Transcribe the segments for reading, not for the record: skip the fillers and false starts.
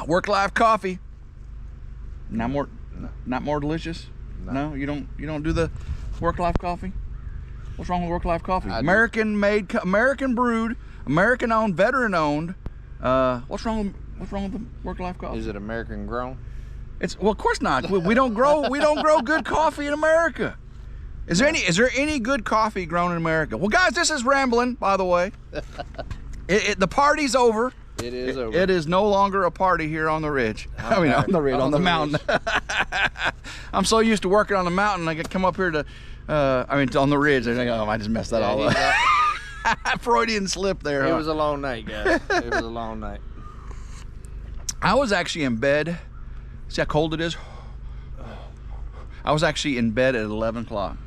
Work Life coffee. Not more delicious? No, you don't do the Work Life coffee? What's wrong with Work Life coffee? American made, American brewed, American owned, veteran owned. What's wrong with the Work Life coffee? Is it American grown? Well, of course not. We don't grow good coffee in America. Is there any good coffee grown in America? Well, guys, this is rambling, by the way. The party's over. It is over. It is no longer a party here on the ridge. On the mountain. I'm so used to working on the mountain, I could come up here to, on the ridge. I just messed that all up. Freudian slip there. It was a long night, guys. It was a long night. I was actually in bed. See how cold it is? I was actually in bed at 11 o'clock.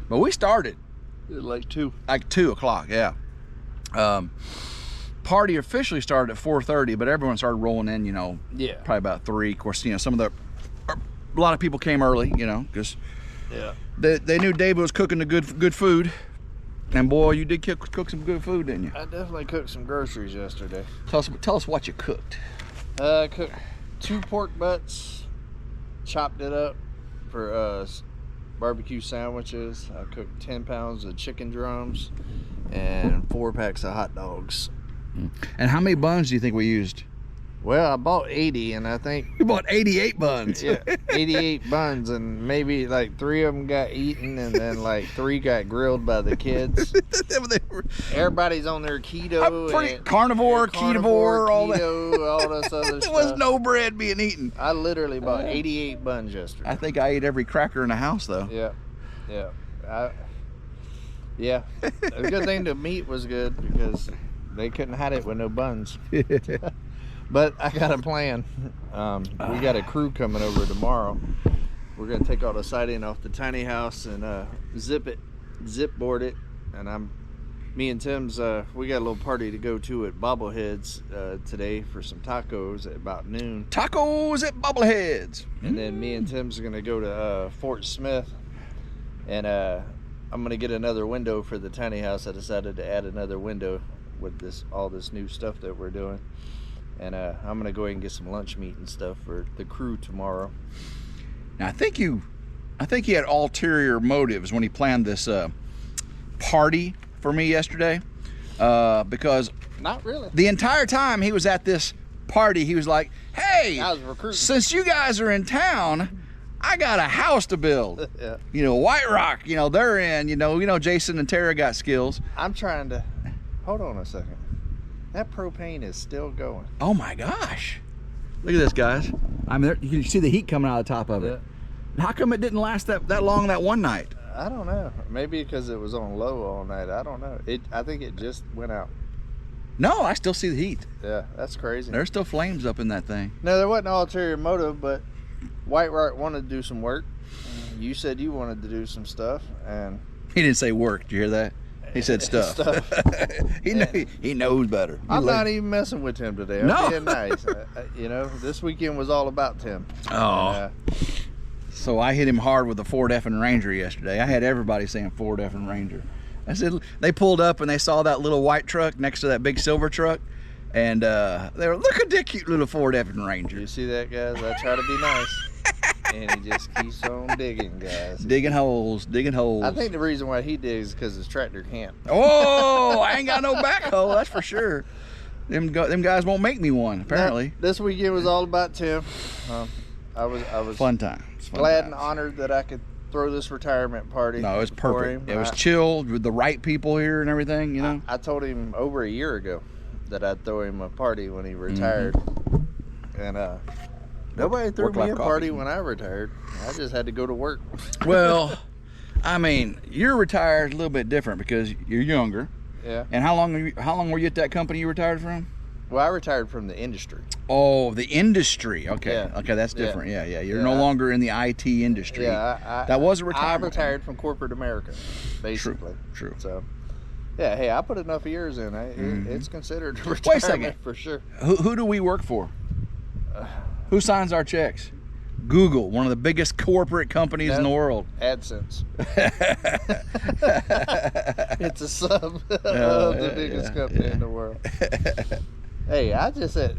But we started. Like 2. Like 2 o'clock, yeah. Party officially started at 4:30, but everyone started rolling in, Yeah. probably about 3. Of course, a lot of people came early, because they knew David was cooking the good food. And boy, you did cook some good food, didn't you? I definitely cooked some groceries yesterday. Tell us what you cooked. I cooked 2 pork butts, chopped it up for barbecue sandwiches. I cooked 10 pounds of chicken drums and 4 packs of hot dogs. And how many buns do you think we used? Well, I bought 80, and I think we bought 88 buns. Yeah, 88 buns, and maybe like 3 of them got eaten, and then like 3 got grilled by the kids. Everybody's on their keto, carnivore, keto, all this other stuff. There was no bread being eaten. I literally bought 88 buns yesterday. I think I ate every cracker in the house, though. Yeah. A good thing the meat was good because they couldn't hide it with no buns. But I got a plan. We got a crew coming over tomorrow. We're gonna take all the siding off the tiny house and zip board it. And me and Tim's, we got a little party to go to at Bobbleheads today for some tacos at about noon. Tacos at Bobbleheads. And then me and Tim's are gonna go to Fort Smith, and I'm gonna get another window for the tiny house. I decided to add another window with all this new stuff that we're doing. And I'm gonna go ahead and get some lunch meat and stuff for the crew tomorrow. Now I think he had ulterior motives when he planned this party for me yesterday, because not really. The entire time he was at this party, he was like, "Hey, I was recruiting. Since you guys are in town, I got a house to build." Yeah. White Rock. They're in. Jason and Tara got skills. I'm trying to. Hold on a second. That propane is still going. Oh my gosh. Look at this, guys. You can see the heat coming out of the top of it. Yeah. How come it didn't last that long that one night? I don't know. Maybe because it was on low all night. I don't know. I think it just went out. No, I still see the heat. Yeah, that's crazy. There's still flames up in that thing. No, there wasn't an ulterior motive, but White Rock wanted to do some work. You said you wanted to do some stuff, and he didn't say work. Did you hear that? He said stuff. He knows better. I'm not even messing with Tim today. I'm being nice. This weekend was all about Tim. Oh. So I hit him hard with the Ford effing Ranger yesterday. I had everybody saying Ford effing Ranger. I said, they pulled up and they saw that little white truck next to that big silver truck, and they were, "Look at that cute little Ford effing Ranger." You see that, guys? I try to be nice. And he just keeps on digging, guys. Digging holes. I think the reason why he digs is because his tractor can't. Oh, I ain't got no backhoe, that's for sure. Them guys won't make me one, apparently. This weekend was all about Tim. I was fun time. Glad and honored that I could throw this retirement party. No, it was perfect. It was chilled with the right people here and everything, I told him over a year ago that I'd throw him a party when he retired. And nobody threw me a party when I retired. I just had to go to work. Well, you're retired a little bit different because you're younger. Yeah. And how long were you at that company you retired from? Well, I retired from the industry. Oh, the industry. Okay. Yeah. Okay, that's different. Yeah. You're no longer in the IT industry. Yeah. That was a retirement. I retired from corporate America, basically. True. So, yeah. Hey, I put enough years in. It's considered a retirement. Wait a second. For sure. Who do we work for? Who signs our checks? Google, one of the biggest corporate companies in the world. AdSense. It's a sub of the biggest company in the world. Hey, I just said,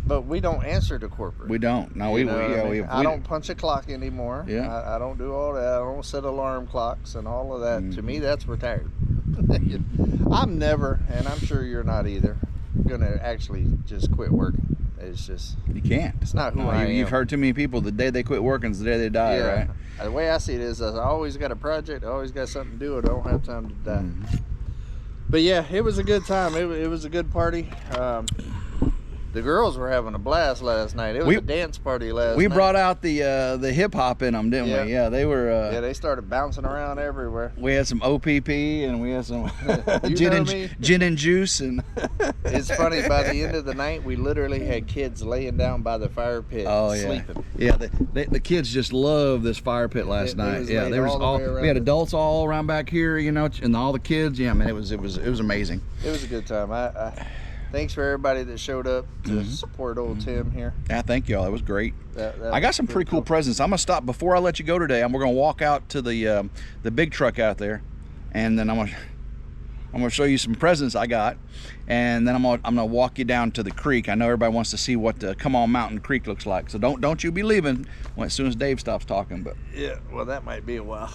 But we don't answer to corporate. We don't. No, I don't punch a clock anymore. Yeah. I don't do all that. I don't set alarm clocks and all of that. To me, that's retired. I'm never, and I'm sure you're not either, gonna actually just quit working. It's just, you can't. It's not who I am. You've heard too many people. The day they quit working is the day they die, right? The way I see it is, I always got a project. I always got something to do. I don't have time to die. But yeah, it was a good time. It was a good party. The girls were having a blast last night. It was a dance party last night. We brought out the hip hop in them, didn't we? Yeah, they were. Yeah, they started bouncing around everywhere. We had some OPP and we had some gin and juice, and it's funny. By the end of the night, we literally had kids laying down by the fire pit, sleeping. Yeah, the kids just loved this fire pit last night. Yeah, there was we had adults all around back here, you know, and all the kids. Yeah, man, it was amazing. It was a good time. Thanks for everybody that showed up to support old Tim here. Yeah, thank y'all. It was great. I got some pretty cool presents. I'm gonna stop before I let you go today. We're gonna walk out to the big truck out there, and then I'm gonna show you some presents I got, and then I'm gonna walk you down to the creek. I know everybody wants to see what Come On Mountain Creek looks like, so don't you be leaving as soon as Dave stops talking. But yeah, well, that might be a while.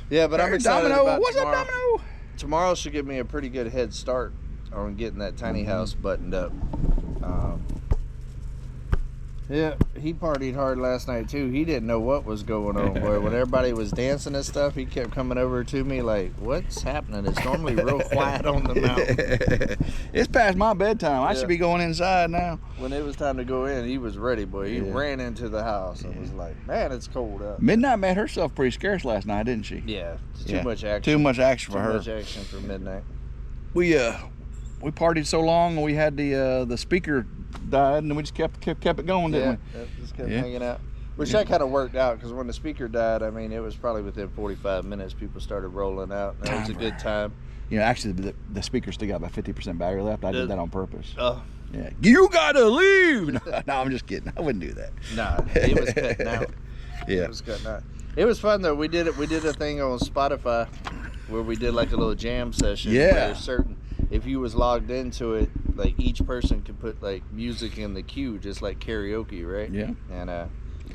Yeah, but I'm excited about What's tomorrow. up, Domino? Tomorrow should give me a pretty good head start on getting that tiny house buttoned up. Yeah, he partied hard last night too. He didn't know what was going on. Boy, when everybody was dancing and stuff, he kept coming over to me like, "What's happening?" It's normally real quiet on the mountain. It's past my bedtime. I should be going inside now. When it was time to go in, he was ready, boy. He ran into the house and was like, "Man, it's cold out." Midnight made herself pretty scarce last night, didn't she? Yeah, too much action. Too much action for her. Too much action for midnight. We partied so long, we had the speaker died, and we just kept it going, didn't we? Yeah, just kept hanging out. Which that kind of worked out, because when the speaker died, I mean, it was probably within 45 minutes people started rolling out. And it was a good time. You know, actually, the speaker still got about 50% battery left. I did that on purpose. Oh. Yeah. You gotta leave! No, I'm just kidding. I wouldn't do that. Nah, it was cutting out. Yeah. It was cutting out. It was fun, though. We did a thing on Spotify where we did like a little jam session. Yeah. Where if you was logged into it, like each person could put like music in the queue, just like karaoke, right? Yeah. And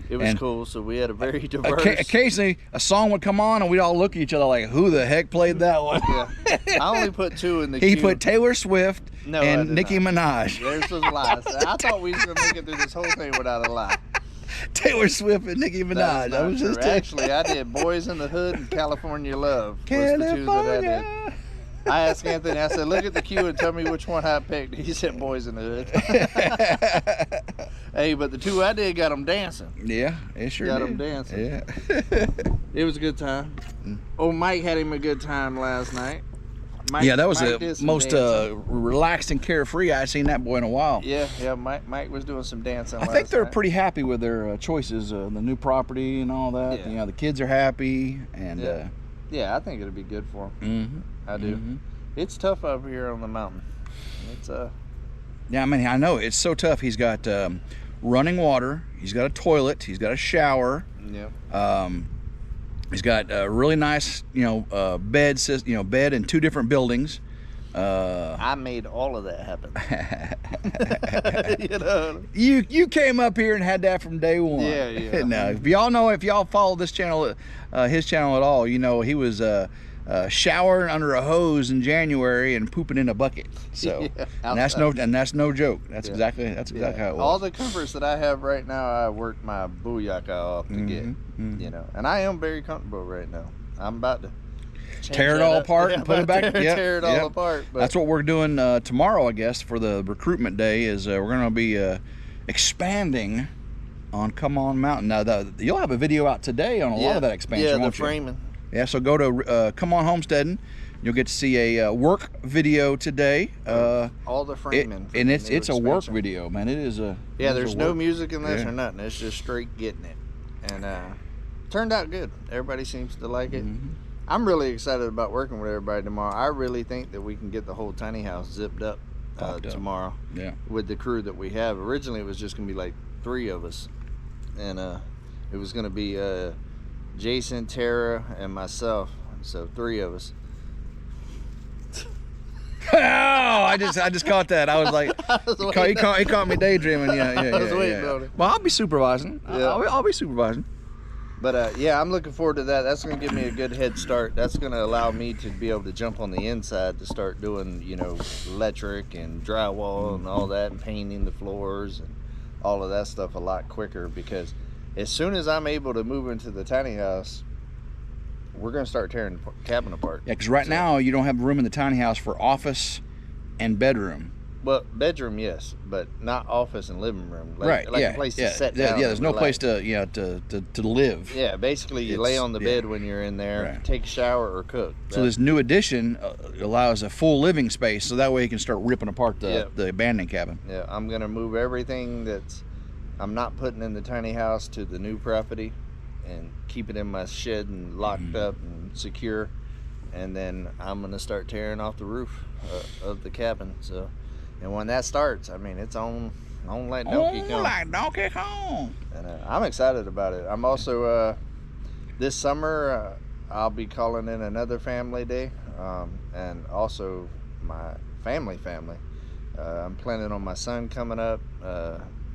it was cool. So we had a very diverse. Occasionally, a song would come on, and we'd all look at each other like, "Who the heck played that one?" Yeah. I only put 2 in the queue. He put Taylor Swift and Nicki Minaj. There's those lies. I thought we was gonna make it through this whole thing without a lie. Taylor Swift and Nicki Minaj. I was just actually, I did Boys in the Hood and California Love. California. Was the 2 that I did. I asked Anthony, I said, look at the queue and tell me which one I picked. He said Boys in the Hood. Hey, but the 2 I did got them dancing. Yeah, it sure got did. them dancing. Yeah. It was a good time. Oh, Mike had him a good time last night. That was the most relaxed and carefree I'd seen that boy in a while. Yeah, Mike was doing some dancing. I think they're pretty happy with their choices, the new property and all that. Yeah. You know, the kids are happy, and yeah, I think it'll be good for them. I do. It's tough up here on the mountain. It's Yeah, I mean, I know it's so tough. He's got running water. He's got a toilet. He's got a shower. Yeah. He's got a really nice, bed in 2 different buildings. I made all of that happen. You came up here and had that from day one. Yeah. Now, if y'all follow this channel, his channel at all, you know he was showering under a hose in January and pooping in a bucket. So and that's no joke. That's exactly how it was. All the comforts that I have right now, I worked my booyaka off to get. And I am very comfortable right now. I'm about to tear it all apart and put it back. Tear it all apart. But that's what we're doing tomorrow, I guess, for the recruitment day. Is we're going to be expanding on Come On Mountain. Now, you'll have a video out today on a lot of that expansion. Yeah, won't the framing. Yeah, so go to Come On Homesteading. You'll get to see a work video today. All the framing. And it's a work video, man. It is a there's no music in this or nothing. It's just straight getting it. And turned out good. Everybody seems to like it. I'm really excited about working with everybody tomorrow. I really think that we can get the whole tiny house zipped up tomorrow. Yeah. With the crew that we have. Originally, it was just going to be like 3 of us. And it was going to be Jason, Tara, and myself. So 3 of us. Oh, I just caught that. I was like, he caught me daydreaming. Yeah. I was waiting on it. Well, I'll be supervising. Yeah. I'll be supervising. But yeah, I'm looking forward to that. That's going to give me a good head start. That's going to allow me to be able to jump on the inside to start doing, you know, electric and drywall and all that, and painting the floors and all of that stuff a lot quicker, because as soon as I'm able to move into the tiny house, we're going to start tearing the cabin apart. Yeah, because right now you don't have room in the tiny house for office and bedroom. Well, bedroom, yes, but not office and living room. Like a place to sit down. Yeah, there's no place to live. Yeah, basically you lay on the bed when you're in there, take a shower or cook. So this new addition allows a full living space, so that way you can start ripping apart the abandoned cabin. Yeah, I'm gonna move everything I'm not putting in the tiny house to the new property, and keep it in my shed and locked up and secure, and then I'm gonna start tearing off the roof of the cabin. So. And when that starts, I mean, it's on like Donkey Kong. Like Donkey Kong. And I'm excited about it. I'm also, this summer, I'll be calling in another family day, and also my family. I'm planning on my son coming up.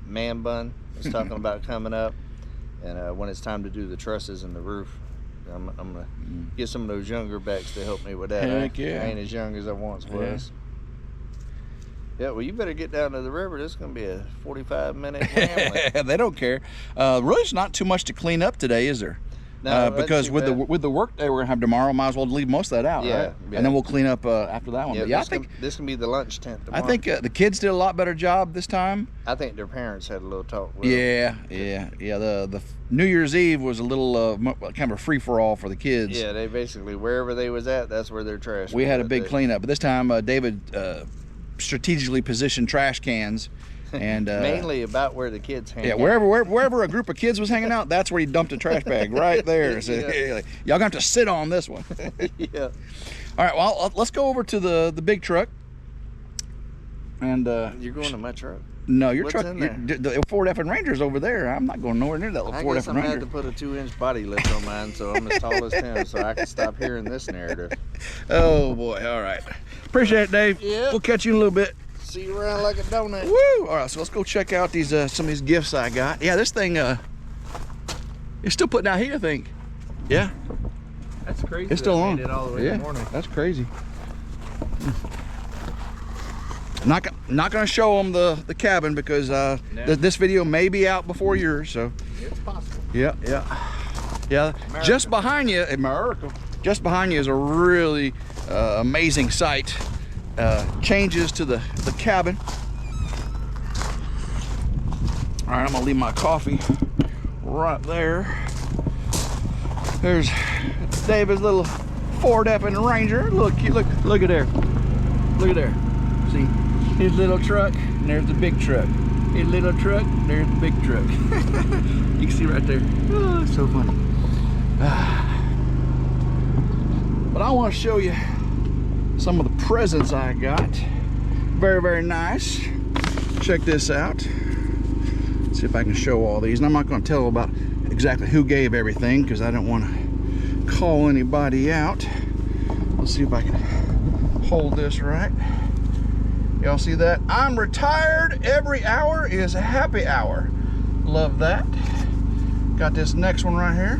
Man Bun is talking about coming up. And when it's time to do the trusses and the roof, I'm going to get some of those younger backs to help me with that. Heck yeah. I ain't as young as I once was. Yeah, well, you better get down to the river. This is going to be a 45-minute rambling. They don't care. Really, it's not too much to clean up today, is there? No, because with the work day we're going to have tomorrow, might as well leave most of that out, right? Yeah. And then we'll clean up after that one. Yeah, but I think this can be the lunch tent tomorrow. I think the kids did a lot better job this time. I think their parents had a little talk with them. Yeah. The New Year's Eve was a little kind of a free-for-all for the kids. Yeah, they basically, wherever they was at, that's where their trash was. We had a big cleanup, but this time David strategically positioned trash cans, and mainly about where the kids hang out. wherever a group of kids was hanging out, that's where he dumped a trash bag right there. So y'all gonna have to sit on this one. Yeah. All right, well, let's go over to the big truck. And you're going to my truck? No, your What's truck. in there? The Ford F and Ranger's over there. I'm not going nowhere near that little Ford F and Ranger. I guess I'm gonna have to put a 2-inch body lift on mine, so I'm as tall as him, so I can stop hearing this narrative. Oh boy! All right. Appreciate it, Dave. Yeah. We'll catch you in a little bit. See you around like a donut. Woo! All right, so let's go check out these some of these gifts I got. Yeah, this thing is still putting out heat, I think. Yeah. That's crazy. It's still on. Made it all the way in the morning. That's crazy. I'm not gonna show them the cabin because this video may be out before yours. So. It's possible. Yeah. America. Just behind you, America. Just behind you is a really amazing sight. Changes to the cabin. All right, I'm gonna leave my coffee right there. There's David's little Ford F and Ranger. Look at there. Look at there. See his little truck, and there's the big truck. His little truck, there's the big truck. You can see right there. Oh, it's so funny. But I want to show you some of the presents I got. Very, very nice. Check this out. Let's see if I can show all these. And I'm not going to tell about exactly who gave everything because I don't want to call anybody out. Let's see if I can hold this right. Y'all see that? I'm retired. Every hour is a happy hour. Love that. Got this next one right here.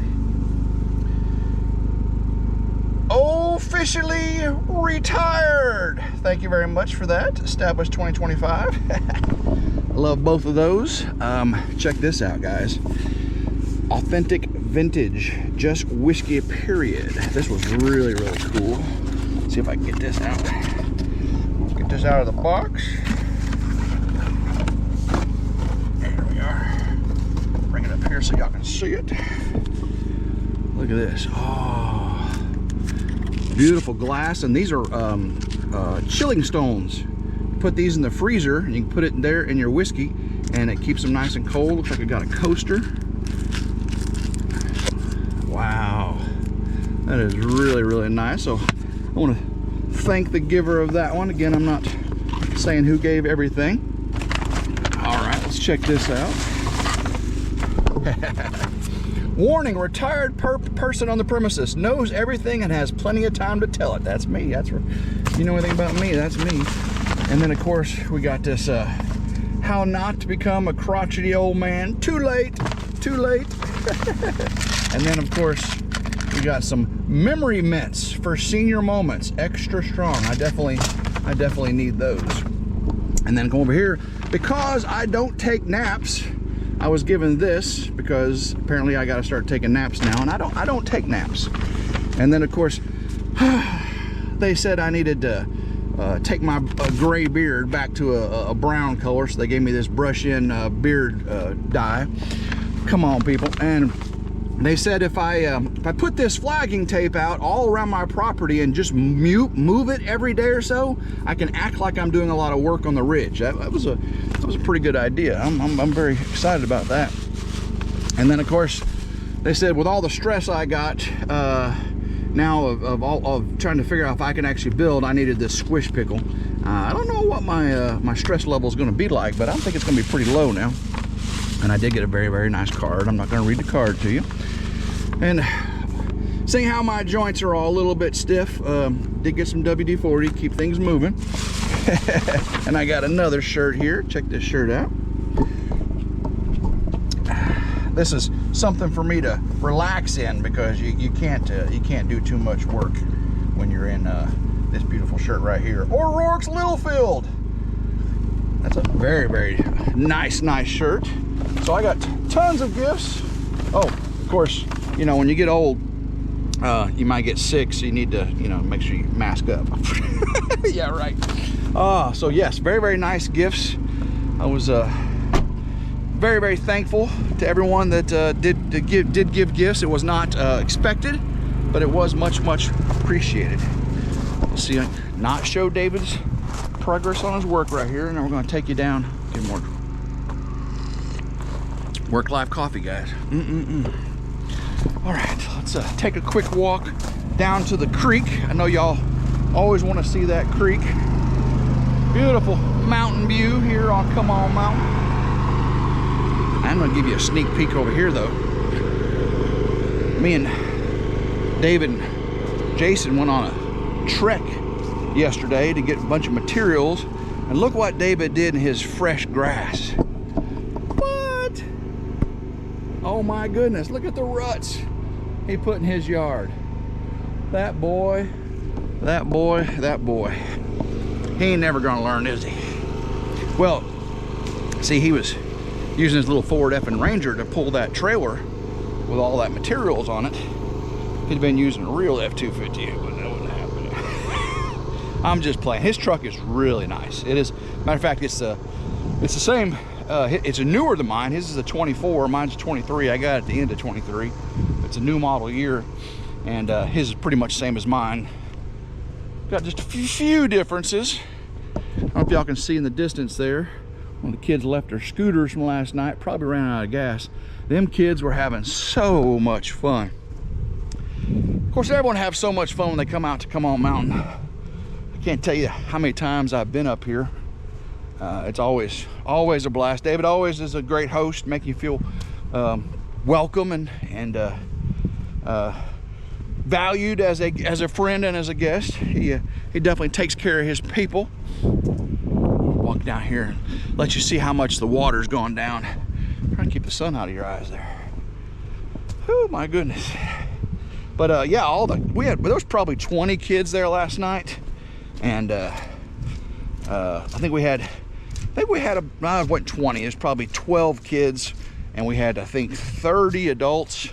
Officially retired. Thank you very much for that. Established 2025. I love both of those. Check this out, guys. Authentic vintage, just whiskey, period. This was really, really cool. Let's see if I can get this out. Get this out of the box. There we are. Bring it up here so y'all can see it. Look at this. Oh, beautiful glass. And these are chilling stones. Put these in the freezer and you can put it in there in your whiskey and it keeps them nice and cold. Looks like it got a coaster. Wow, that is really, really nice. So I want to thank the giver of that one. Again, I'm not saying who gave everything. All right, let's check this out. Warning, retired person on the premises knows everything and has plenty of time to tell it. That's me. That's where, you know anything about me, that's me. And then of course we got this how not to become a crotchety old man. Too late, too late. And then of course we got some memory mints for senior moments, extra strong. I definitely need those. And then come over here, because I don't take naps, I was given this because apparently I got to start taking naps now, and I don't take naps. And then of course they said I needed to take my gray beard back to a brown color, so they gave me this brush-in beard dye. Come on, people. And they said if I put this flagging tape out all around my property and just move it every day or so, I can act like I'm doing a lot of work on the ridge. That was a pretty good idea. I'm very excited about that. And then of course they said with all the stress I got now of trying to figure out if I can actually build, I needed this squish pickle. I don't know what my stress level is going to be like, but I think it's going to be pretty low now. And I did get a very, very nice card. I'm not going to read the card to you. And seeing how my joints are all a little bit stiff, did get some WD-40, keep things moving. And I got another shirt here. Check this shirt out. This is something for me to relax in, because you can't do too much work when you're in this beautiful shirt right here. O'Rourke's Littlefield. That's a very, very nice shirt. So I got tons of gifts. Oh, of course, you know, when you get old, you might get sick, so you need to, you know, make sure you mask up. Yeah, right. So yes, very, very nice gifts. I was very, very thankful to everyone that did give gifts. It was not expected, but it was much, much appreciated. Let's see, not show David's progress on his work right here, and then we're going to take you down. Get more Work Life coffee, guys. All right, let's take a quick walk down to the creek. I know y'all always want to see that creek. Beautiful mountain view here on Come On Mountain. I'm gonna give you a sneak peek over here though. Me and David and Jason went on a trek yesterday to get a bunch of materials, and look what David did in his fresh grass. What? Oh my goodness, look at the ruts he put in his yard. That boy. He ain't never gonna learn, is he? Well, see, he was using his little Ford effing Ranger to pull that trailer with all that materials on it. If he'd been using a real F-250, it wouldn't happen. I'm just playing. His truck is really nice. It is. Matter of fact, it's the same. It's a newer than mine. His is a 24. Mine's a 23. I got it at the end of 23. It's a new model year, and his is pretty much the same as mine. Got just a few differences. I don't know if y'all can see in the distance there. One of the kids left their scooters from last night, probably ran out of gas. Them kids were having so much fun. Of course, everyone has so much fun when they come out to Come On Mountain. I can't tell you how many times I've been up here. It's always a blast. David always is a great host, make you feel welcome and valued as a friend and as a guest. He definitely takes care of his people. Walk down here and let you see how much the water's gone down. Trying to keep the sun out of your eyes there. Oh my goodness. But yeah, there was probably 20 kids there last night, and I think we had what, 20. There's probably 12 kids, and we had, I think, 30 adults.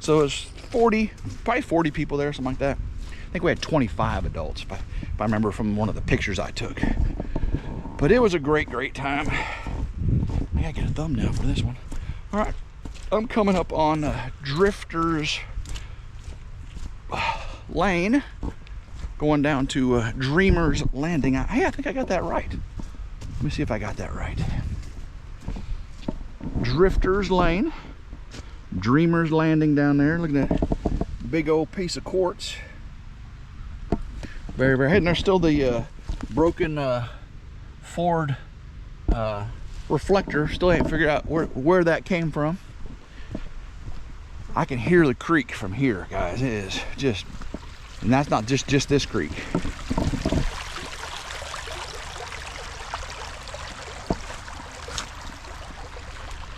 So it was probably 40 people there, something like that. I think we had 25 adults, if I remember from one of the pictures I took. But it was a great time. I gotta get a thumbnail for this one. All right, I'm coming up on Drifter's Lane, going down to Dreamer's Landing. Hey, I think I got that right. Let me see if I got that right. Drifter's Lane, Dreamer's Landing down there. Look at that big old piece of quartz. Very, very. And there's still the broken Ford reflector. Still ain't figured out where that came from. I can hear the creek from here, guys. It is just, and that's not just this creek.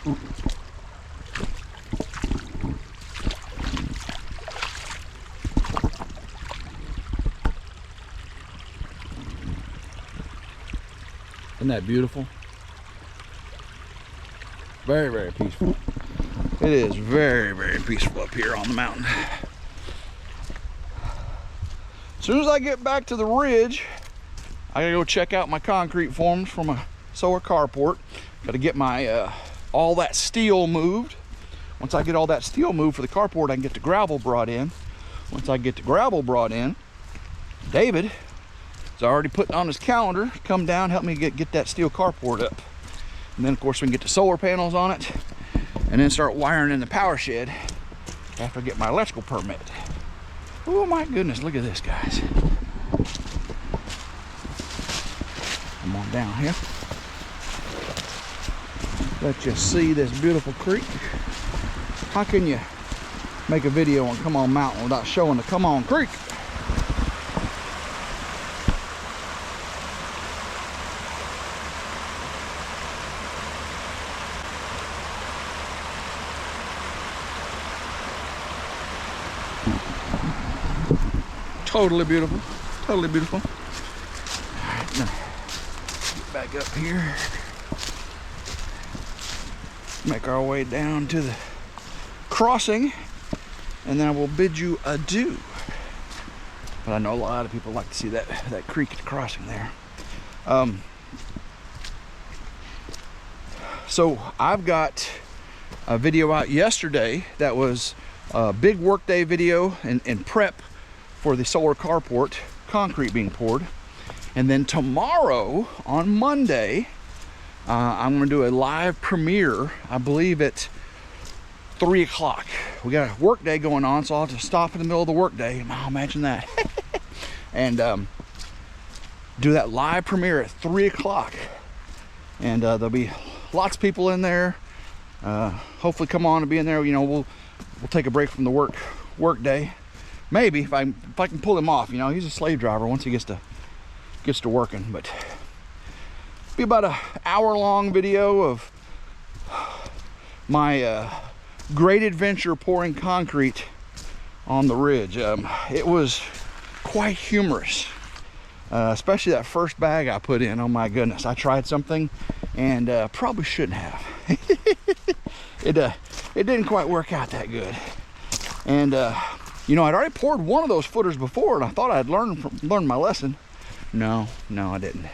Isn't that beautiful? Very, very peaceful. It is very, very peaceful up here on the mountain. As soon as I get back to the ridge, I gotta go check out my concrete forms for my solar carport. Gotta get my all that steel moved. Once I get all that steel moved for the carport, I can get the gravel brought in. Once I get the gravel brought in, David is already putting on his calendar to come down, help me get that steel carport up. And then of course we can get the solar panels on it and then start wiring in the power shed after I get my electrical permit. Oh my goodness, look at this, guys. Come on down here. Let you see this beautiful creek. How can you make a video on Come On Mountain without showing the Come On Creek? Totally beautiful, totally beautiful. All right, now get back up here. Make our way down to the crossing, and then I will bid you adieu. But I know a lot of people like to see that creek at the crossing there. So I've got a video out yesterday that was a big workday video and prep for the solar carport, concrete being poured. And then tomorrow, on Monday, I'm gonna do a live premiere, I believe at 3 o'clock. We got a work day going on, so I'll have to stop in the middle of the work day. Oh, imagine that. And do that live premiere at 3 o'clock. And there'll be lots of people in there. Hopefully come on and be in there. You know, we'll take a break from the work day. Maybe if I can pull him off. You know, he's a slave driver once he gets to working. But be about an hour-long video of my great adventure pouring concrete on the ridge. It was quite humorous, especially that first bag I put in. Oh my goodness, I tried something and probably shouldn't have. It didn't quite work out that good. And you know, I'd already poured one of those footers before, and I thought I'd learned my lesson. No, I didn't.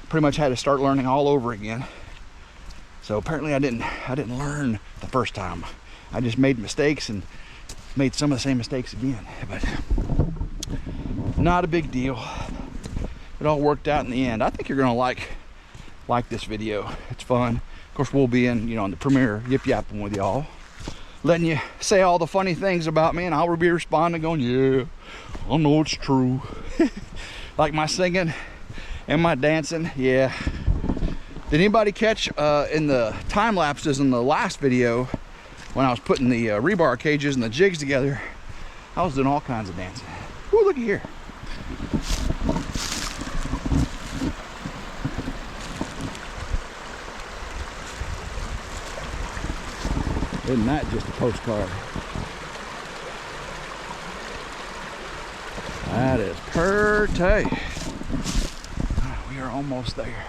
Pretty much had to start learning all over again. So apparently I didn't learn the first time. I just made mistakes and made some of the same mistakes again. But not a big deal. It all worked out in the end. I think you're gonna like this video. It's fun. Of course, we'll be in, you know, in the premiere yip-yapping with y'all, letting you say all the funny things about me, and I'll be responding going, yeah, I know it's true. Like my singing and my dancing, yeah. Did anybody catch in the time lapses in the last video when I was putting the rebar cages and the jigs together, I was doing all kinds of dancing. Ooh, looky here. Isn't that just a postcard? That is pretty. We are almost there.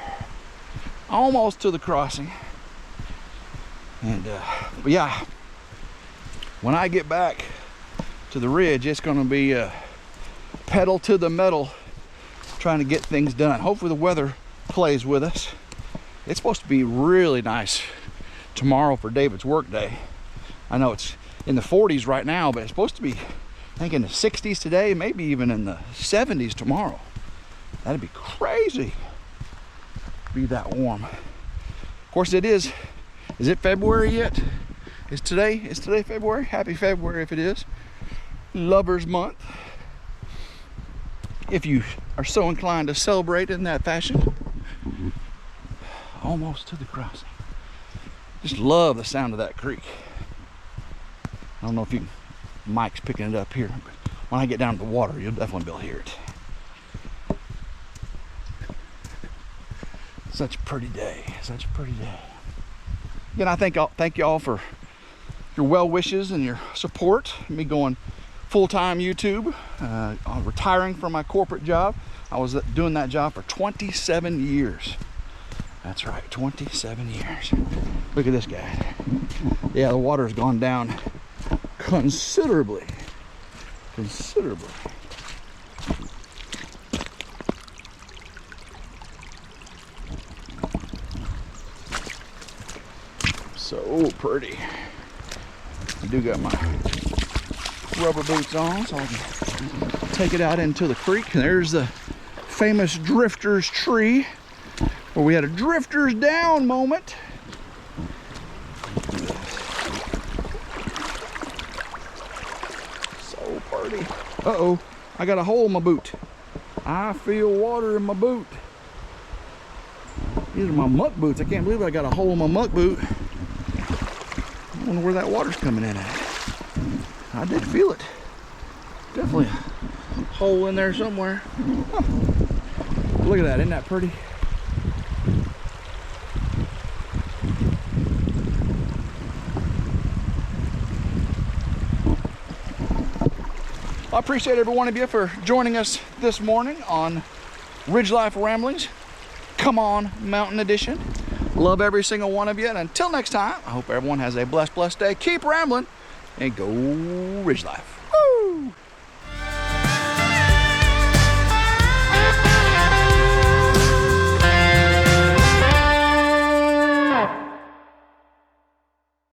Almost to the crossing. And but yeah, when I get back to the ridge, it's going to be pedal to the metal, trying to get things done. Hopefully the weather plays with us. It's supposed to be really nice tomorrow for David's work day. I know it's in the 40s right now, but it's supposed to be, I think, in the 60s today, maybe even in the 70s tomorrow. That'd be crazy. Be that warm. Of course, it is. Is it February yet? Is today February? Happy February if it is. Lovers Month, if you are so inclined to celebrate in that fashion. Almost to the crossing. Just love the sound of that creek. I don't know if Mike's picking it up here, but when I get down to the water, you'll definitely be able to hear it. Such a pretty day, such a pretty day. Again, I thank y'all for your well wishes and your support. Me going full-time YouTube, retiring from my corporate job. I was doing that job for 27 years. That's right, 27 years. Look at this guy. Yeah, the water's gone down considerably. Considerably. So pretty. I do got my rubber boots on so I can take it out into the creek. And there's the famous drifter's tree where we had a drifters down moment. So pretty. Uh-oh, I got a hole in my boot. I feel water in my boot. These are my muck boots. I can't believe I got a hole in my muck boot. I wonder where that water's coming in at. I did feel it. Definitely a hole in there somewhere. Huh. Look at that, isn't that pretty? I appreciate every one of you for joining us this morning on RidgeLife Ramblings. Come on, Mountain Edition. Love every single one of you. And until next time, I hope everyone has a blessed day. Keep rambling and go Ridge Life.